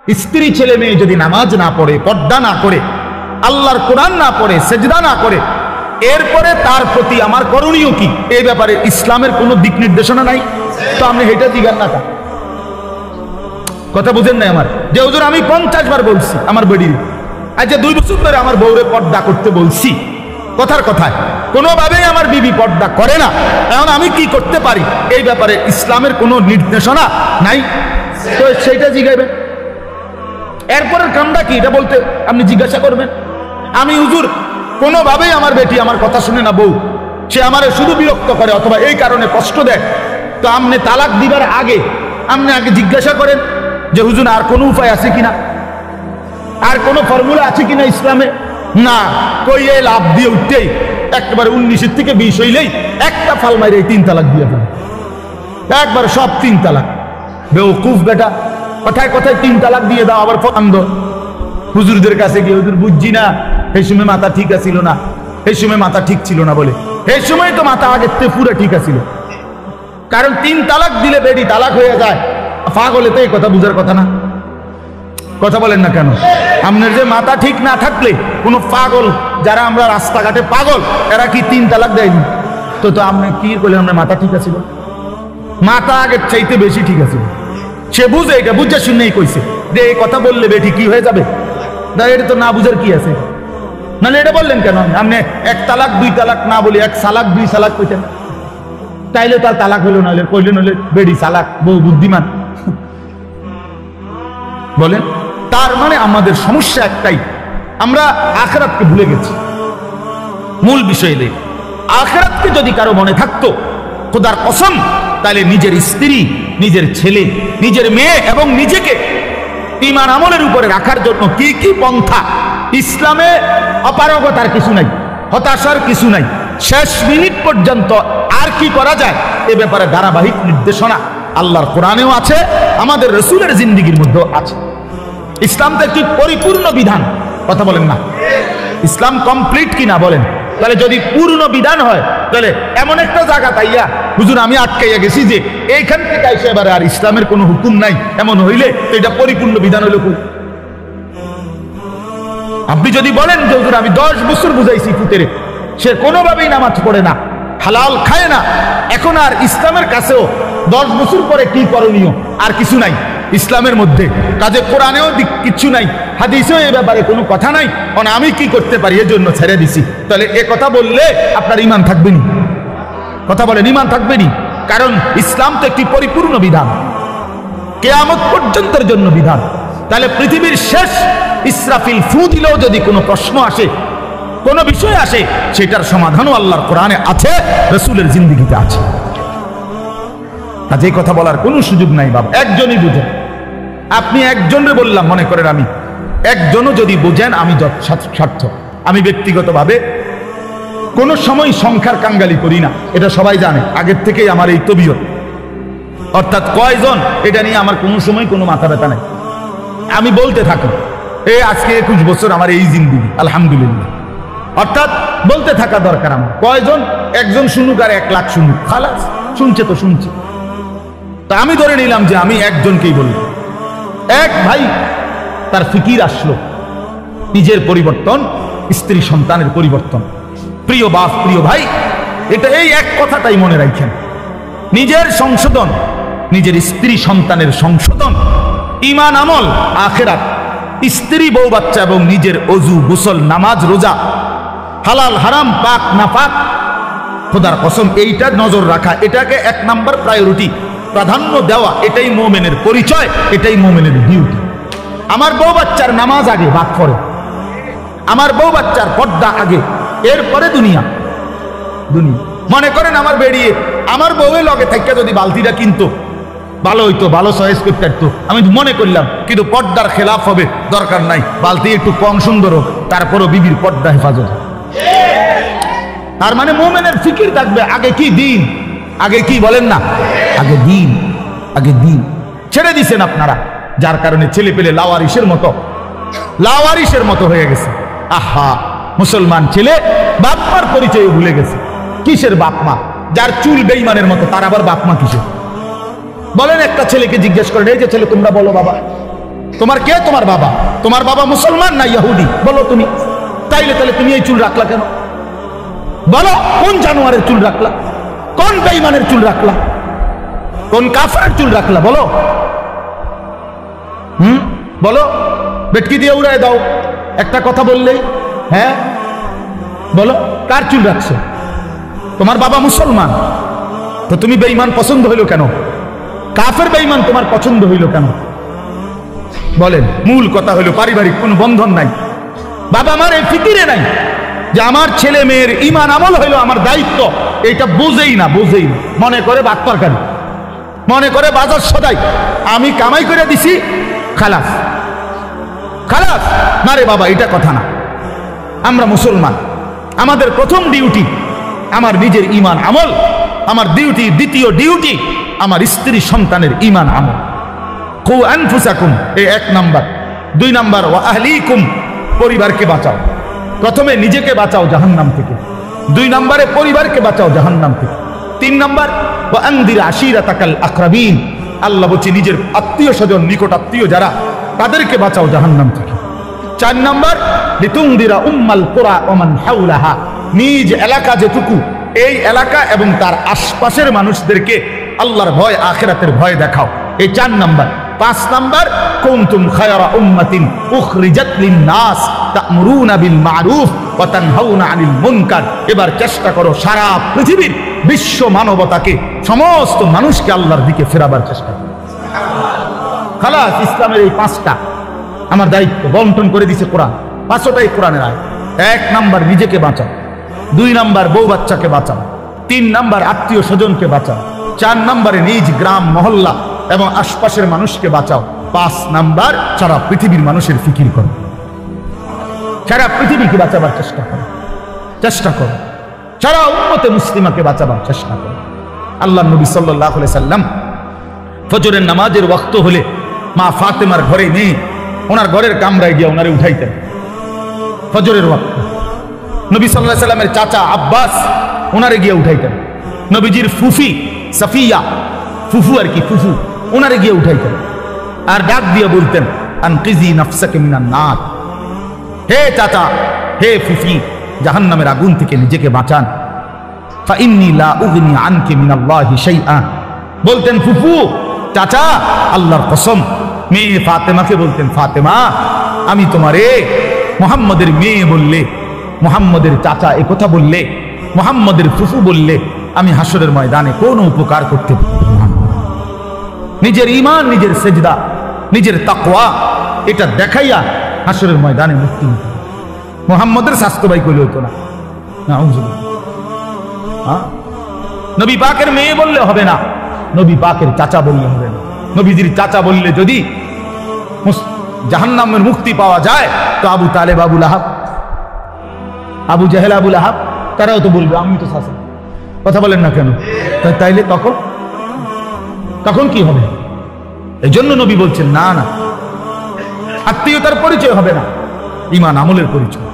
স্ত্রী ছেলে মেয়ে যদি নামাজ না পড়ে, পর্দা না করে, আল্লাহর কোরআন না পড়ে, সেজদা না করে, এরপরে তার প্রতি আমার করণীয় কি, এই ব্যাপারে ইসলামের কোনো দিক নির্দেশনা নাই। তো আপনি এটা জিজ্ঞাসা না, কথা বুঝেন নাই আমার, যে হুজুর আমি 50 বার বলছি আমার বেডির, আচ্ছা 2 বছর ধরে আমার বউরে পর্দা করতে বলছি, কথার কথায় কোনোভাবেই আমার বিবি পর্দা করে না, এখন আমি কি করতে পারি, এই ব্যাপারে ইসলামের কোনো নির্দেশনা নাই। তো সেইটা জিজ্ঞাসবেন, এরপরের কামটা কি এটা বলতে আপনি জিজ্ঞাসা করবেন। আমি হুজুর কোনোভাবেই আমার বেটি আমার কথা শুনে না, বউ সে আমারে শুধু বিরক্ত করে অথবা এই কারণে কষ্ট দেয়, তো আপনি তালাক দিবার আগে আপনি আগে জিজ্ঞাসা করেন যে হুজুর আর কোনো উপায় আছে কিনা, আর কোনো ফর্মুলা আছে কিনা ইসলামে। না, কই এই লাভ দিয়ে উঠতেই একেবারে 19 থেকে 20 হইলেই একটা ফাল মাইরে 3 তালাক দিয়ে দেন, একবার সব 3 তালাক। বেওকুফ বেটা, কথায় কথায় 3 তালাক দিয়ে দাও, আবার ফন্দ হুজুরদের কাছে গিয়ে হুজুর বুঝছি না, এই সময় মাথা ঠিক আছিল না, এই সময় মাথা ঠিক ছিল না বলে, এই সময় তো মাথা আগের থেকে পুরো ঠিক আছিল। কারণ 3 তালাক দিলে বেডি তালাক হয়ে যায়, পাগলে তো এই কথা বুঝার কথা না, কথা বলেন না কেন? আপনার যে মাথা ঠিক না থাকলে কোনো পাগল, যারা আমরা রাস্তাঘাটে পাগল, এরা কি 3 তালাক দেয়নি? তো আপনি কি করলেন, আপনার মাথা ঠিক আছিল, মাথা আগের চাইতে বেশি ঠিক আছিল। সে বুঝে, এটা বুঝে শুনেই কইছে যে এই কথা বললে বেটি কি হয়ে যাবে, না এটা তো না বুঝার কি আছে, নাহলে এটা বললেন কেন? আপনি 1 তালাক 2 তালাক না বলি 1 সালাক 2 সালাক কইতেন, তাইলে তার তালাক হলো, নাহলে কইলেন হলে বেডি সালাক, বউ বুদ্ধিমান বলেন। তার মানে আমাদের সমস্যা একটাই, আমরা আখিরাতকে ভুলে গেছি। মূল বিষয় নেই, আখিরাতকে যদি কারো মনে থাকতো খোদার কসম, তাহলে নিজের স্ত্রী, নিজের ছেলে, নিজের মেয়ে এবং নিজেকে ঈমান আমলের উপরে রাখার জন্য কি কি পন্থা, ইসলামে অপারগতার কিছু নাই, হতাশার কিছু নাই, শেষ মিনিট পর্যন্ত আর কি করা যায় এ ব্যাপারে ধারাবাহিক নির্দেশনা আল্লাহর কোরআনেও আছে, আমাদের রাসূলের জিন্দেগির মধ্যেও আছে। ইসলাম তো একটি পরিপূর্ণ বিধান, কথা বলেন না? ইসলাম কমপ্লিট কিনা বলেন? তাহলে যদি পূর্ণ বিধান হয়, তাহলে এমন একটা জায়গা তাইয়া হুজুর আমি আটকাইয়া গেছি যে এইখান থেকে এসে এবারে আর ইসলামের কোনো হুকুম নাই, এমন হইলে এটা পরিপূর্ণ বিধান হইল। আপনি যদি বলেন যে হুজুর আমি 10 বছর বুঝাইছি পুতেরে, সে কোনোভাবেই নামাজ পড়ে না, হালাল খায় না, এখন আর ইসলামের কাছেও 10 বছর পরে কি করণীয় আর কিছু নাই ইসলামের মধ্যে, কাজে কোরআনেও কিচ্ছু নাই, হাদিসেও এই ব্যাপারে কোনো কথা নাই, আমি কি করতে পারি এর জন্য ছেড়ে দিছি, তাহলে এ কথা বললে আপনার ঈমান থাকবেনি? কথা বলেন, ঈমান থাকবেনি? কারণ ইসলাম তো একটি পরিপূর্ণ বিধান, কিয়ামত পর্যন্তের জন্য বিধান। তাহলে পৃথিবীর শেষ ইসরাফিল ফু দিলেও যদি কোনো প্রশ্ন আসে, কোনো বিষয় আসে, সেটার সমাধানও আল্লাহর কোরআনে আছে, রাসূলের জিন্দেগিতে আছে। কাজে কথা বলার কোনো সুযোগ নাই বাবা, একজনই বুঝেন। আপনি একজনরে বললাম, মনে করেন আমি একজনও যদি বুঝেন আমি সার্থক। আমি ব্যক্তিগতভাবে কোনো সময় সংখ্যার কাঙ্গালি করি না, এটা সবাই জানে, আগের থেকেই আমার এই তবিয়ত, অর্থাৎ কয়জন এটা নিয়ে আমার কোনো সময় কোনো মাথা ব্যথা নেই। আমি বলতে থাকি আজকে 21 বছর আমার এই জিন্দেগি, আলহামদুলিল্লাহ, অর্থাৎ বলতে থাকা দরকার। আমার কয়জন, একজন শুনুক আর 1 লাখ শুনুক, খালাস, শুনছে তো শুনছে। তা আমি ধরে নিলাম যে আমি একজনকেই বললাম। এক ভাই তার ফিকির আসলো, নিজের পরিবর্তন, স্ত্রী সন্তানের পরিবর্তন। প্রিয় বাপ, প্রিয় ভাই, এটা এই এক কথাটাই মনে রাখেন, নিজের সংশোধন, নিজের স্ত্রী সন্তানের সংশোধন, ঈমান আমল, আখিরাত, স্ত্রী বউ বাচ্চা এবং নিজের ওযু গোসল নামাজ রোজা, হালাল হারাম পাক না পাক, খোদার কসম এইটা নজর রাখা, এটাকে 1 নাম্বার প্রায়োরিটি, প্রাধান্য দেওয়া, এটাই মুমিনের পরিচয়, এটাই মুমিনের ডিউটি। আমার বউ বাচ্চার নামাজ আগে, বাদ পরে, আমার বউ বাচ্চার পর্দা আগে, এরপরে দুনিয়া। মনে করেন আমার বেরিয়ে আমার বউয়ের লগে থেকে যদি বালতিটা কিনতো ভালো হইতো, ভালো চয়েস করতে পারতো, আমি মনে করলাম, কিন্তু পর্দার খেলাফ হবে, দরকার নাই, বালতি একটু কম সুন্দর হোক, তারপরও বিবির পর্দা হেফাজত। তার মানে মুমিনের ফিকির থাকবে আগে কি দিন, আগে কি বলেন না, আগে দিন, আগে দিন। ছেড়ে দিছেন আপনারা, যার কারণে ছেলে পেলে লাওয়ারিসের মতো হয়ে গেছে। আহা, মুসলমান ছেলে বাপমার পরিচয় ভুলে গেছে। কিসের বাপমা? যার চুল বেঈমানের মতো, তার আবার বাপমা কিসের? বলেন, একটা ছেলেকে জিজ্ঞেস করেন, এই যে ছেলে তোমরা বলো বাবা, তোমার কে? তোমার বাবা। তোমার বাবা মুসলমান না ইহুদি? বলো তুমি। তাইলে তাহলে তুমি এই চুল রাখলা কেন? বলো, কোন জানোয়ারের চুল রাখলা? কোন বেঈমানের চুল রাখলা? কোন কাফেরের চুল রাখলা? বলো। বলো, বেটকি দিয়ে উড়ায় দাও একটা কথা বললেই। হ্যাঁ বলো, কার চুল রাখছো? তোমার বাবা মুসলমান, তো তুমি বেঈমান পছন্দ হইল কেন? কাফের বেঈমান তোমার পছন্দ হইল কেন? বলেন। মূল কথা হইল পারিবারিক কোন বন্ধন নাই। বাবা মার এই ফিকিরে নাই যে আমার ছেলে মেয়ের ঈমান আমল হইল আমার দায়িত্ব। এইটা বুঝেই না, বুঝেই না। মনে করে বাদ তরকারি, মনে করে বাজার সদাই, আমি কামাই করে দিছি, খালাস খালাস। না রে বাবা, এটা কথা না। আমরা মুসলমান, আমাদের প্রথম ডিউটি আমার নিজের ঈমান আমল। আমার ডিউটি, দ্বিতীয় ডিউটি আমার স্ত্রী সন্তানের ঈমান আমল। কু আনফুসাকুম, এই 1 নাম্বার। 2 নাম্বার ওয়া আহলিকুম, পরিবারকে বাঁচাও। প্রথমে নিজেকে বাঁচাও জাহান্নাম থেকে, 2 নম্বরে পরিবারকে বাঁচাও জাহান্নাম থেকে, 3 নাম্বার ওয়া আনদির আশিরাতাকাল আকরাবিন, আল্লাহ বলছে নিজের আত্মীয় স্বজন, নিকট আত্মীয় যারা, তাদেরকে বাঁচাও জাহান্নাম থেকে। 4 নাম্বার লিতুনদিরা উম্মাল কুরা ওয়া মান হাওলাহা, নিজ এলাকা যেটুকু, এই এলাকা এবং তার আশপাশের মানুষদেরকে আল্লাহর ভয়, আখিরাতের ভয় দেখাও। এই 4 নাম্বার। 5 নাম্বার কুনতুম খায়রা উম্মাতিন উখরিজাত লিন-নাস তা'মুরুনা বিল মা'রুফ ওয়া তানহাউনা আনিল মুনকার। এবার চেষ্টা করো সারা পৃথিবীর বিশ্ব মানবতাকে, সমস্ত মানুষকে আল্লাহর দিকে ফেরাবার চেষ্টা করো। খালাস, ইসলামের এই 5টা আমার দায়িত্ব বন্টন করে দিয়েছে কোরআন। 5টাই কোরআনের আয়াত। 1 নাম্বার নিজেকে বাঁচাও, 2 নাম্বার বউ বাচ্চাকে বাঁচাও, 3 নাম্বার আত্মীয় স্বজনকে বাঁচাও, 4 নাম্বারে নিজ গ্রাম মহল্লা এবং আশপাশের মানুষকে বাঁচাও, 5 নাম্বার সারা পৃথিবীর মানুষের ফিকির করো, সারা পৃথিবীকে বাঁচাবার চেষ্টা করো, চেষ্টা করো, সারা উম্মতে মুসলিমাকে বাঁচাবার চেষ্টা করো। আল্লাহ নবী সাল্লাল্লাহু আলাইহি সাল্লাম ফজরের নামাজের ওয়াক্ত হলে মা ফাতেমার ঘরে নেই, ওনার ঘরের কামরায় গিয়ে ওনারে উঠাইতেন। ফজরের ওয়াক্ত নবী সাল্লাল্লাহু আলাইহি সাল্লামের চাচা আব্বাস ওনারে গিয়ে উঠাইতেন। নবীজির ফুফি সাফিয়া, ফুফু আর কি, ফুফু, ওনারে গিয়ে উঠাইতেন আর ডাক দিয়ে বলতেন আনকিজি নাফসাকা মিনান নার, হে চাচা, হে ফুফি, জাহান্নামের আগুন থেকে নিজেকে বাঁচান। ফা ইন্নী লা উগনি আনকি মিনাল্লাহি শাইআ, বলতেন ফুফু, চাচা, আল্লাহর কসম। মেয়ে ফাতেমাকে বলতেন, ফাতেমা, আমি তোমারে মুহাম্মদের মেয়ে বললে, মুহাম্মদের চাচা এ কথা বললে, মুহাম্মদের ফুফু বললে আমি হাসরের ময়দানে কোনো উপকার করতে পারবো না। নিজের ঈমান, নিজের সেজদা, নিজের তাকওয়া, এটা দেখাইয়া হাসরের ময়দানে মুক্তি নিতে। মুহাম্মদের স্বাস্থ্য ভাই কইলে হতো না। নবী পাকের মেয়ে বললে হবে না, নবী পাকের চাচা বললে হবে না। নবীজির চাচা বললে যদি জাহান্নামের মুক্তি পাওয়া যায়, তো আবু তালেব, আবু লাহাব, আবু জাহেল, আবু লাহাব, তারাও তো বলবে আমি তো চাচা। কথা বলেন না কেন? তাইলে তখন কি হবে? এই জন্য নবী বলছেন, না না, আত্মীয়তার পরিচয় হবে না, ঈমান আমলের পরিচয়।